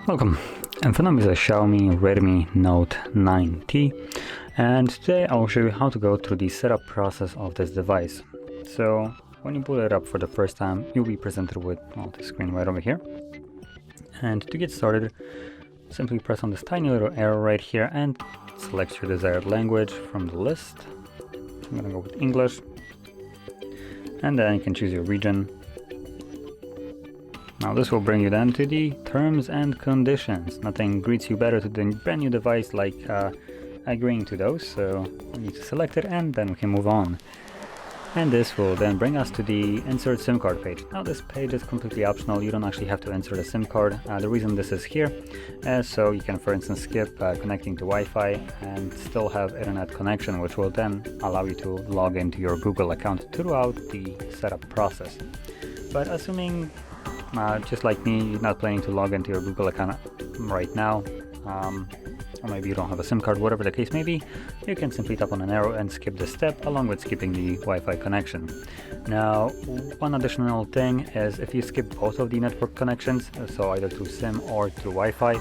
Welcome, and my name is a Xiaomi Redmi Note 9T, and today I will show you how to go through the setup process of this device. So when you boot it up for the first time, you'll be presented with the screen right over here. And to get started, simply press on this tiny little arrow right here and select your desired language from the list. I'm gonna go with English, and then you can choose your region. Now this will bring you then to the terms and conditions. Nothing greets you better to the brand new device like agreeing to those, so we need to select it and then we can move on. And this will then bring us to the insert SIM card page. Now this page is completely optional, you don't actually have to insert a SIM card. The reason this is here is so you can, for instance, skip connecting to Wi-Fi and still have internet connection, which will then allow you to log into your Google account throughout the setup process. But assuming just like me, you're not planning to log into your Google account right now, or maybe you don't have a SIM card, whatever the case may be, you can simply tap on an arrow and skip this step along with skipping the Wi-Fi connection. Now, one additional thing is if you skip both of the network connections, so either through SIM or through Wi-Fi,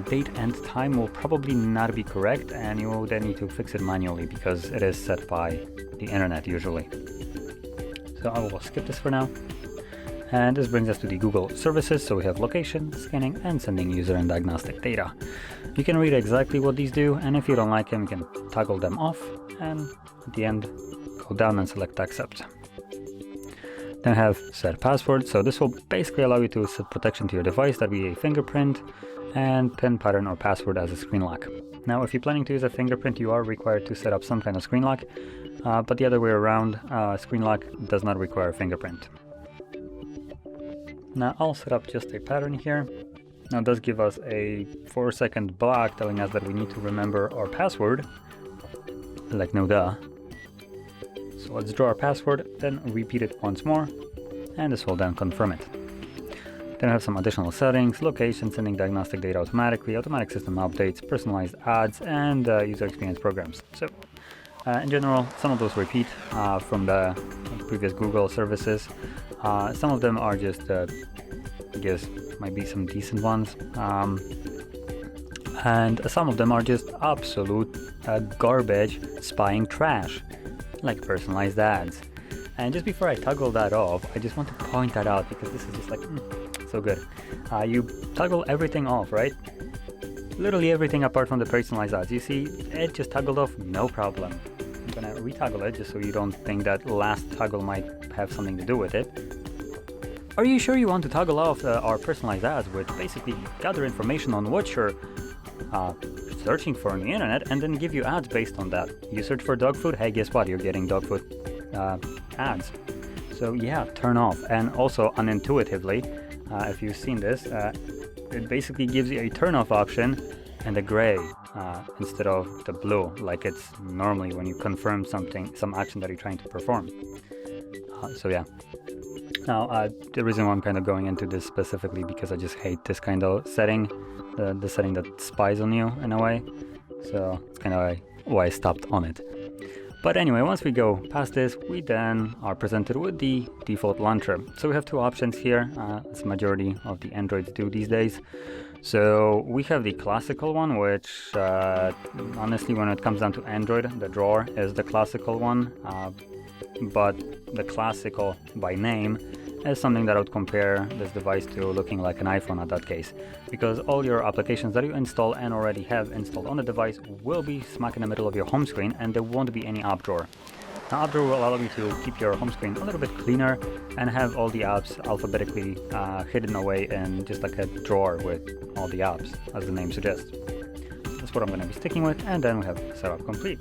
date and time will probably not be correct, and you will then need to fix it manually because it is set by the internet usually. So I will skip this for now. And this brings us to the Google services, so we have location, scanning, and sending user and diagnostic data. You can read exactly what these do, and if you don't like them, you can toggle them off, and at the end, go down and select accept. Then have set password, so this will basically allow you to set protection to your device, that be a fingerprint, and pin pattern or password as a screen lock. Now, if you're planning to use a fingerprint, you are required to set up some kind of screen lock, but the other way around, screen lock does not require a fingerprint. Now I'll set up just a pattern here. Now it does give us a 4-second block telling us that we need to remember our password, like no duh. So let's draw our password, then repeat it once more, and this will then confirm it. Then I have some additional settings: location, sending diagnostic data automatically, automatic system updates, personalized ads, and user experience programs. So in general, some of those repeat from the previous Google services. Some of them are just, I guess, might be some decent ones, and some of them are just absolute garbage spying trash, like personalized ads. And just before I toggle that off, I just want to point that out because this is just like so good. You toggle everything off, right? Literally everything apart from the personalized ads. You see, it just toggled off, no problem. I'm gonna retoggle it just so you don't think that last toggle might have something to do with it. Are you sure you want to toggle off our personalized ads, which basically gather information on what you're searching for on the internet and then give you ads based on that? You search for dog food, hey, guess what? You're getting dog food ads. So yeah, turn off. And also unintuitively, if you've seen this, it basically gives you a turn off option and a gray instead of the blue, like it's normally when you confirm something, some action that you're trying to perform. So yeah. Now, the reason why I'm kind of going into this specifically because I just hate this kind of setting, the setting that spies on you in a way. So it's kind of why I stopped on it. But anyway, once we go past this, we then are presented with the default launcher. So we have two options here, as the majority of the Androids do these days. So we have the classical one, which honestly, when it comes down to Android, the drawer is the classical one. But the classical by name is something that I would compare this device to looking like an iPhone at that case, because all your applications that you install and already have installed on the device will be smack in the middle of your home screen, and there won't be any app drawer. Now, app drawer will allow you to keep your home screen a little bit cleaner and have all the apps alphabetically hidden away in just like a drawer with all the apps, as the name suggests. That's what I'm going to be sticking with, and then we have setup complete.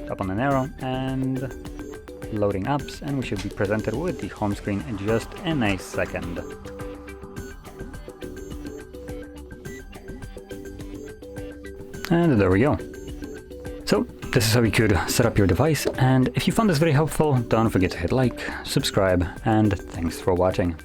Tap on an arrow and loading apps, and we should be presented with the home screen in just in a second. And there we go. So this is how you could set up your device, and if you found this very helpful, don't forget to hit like, subscribe, and thanks for watching.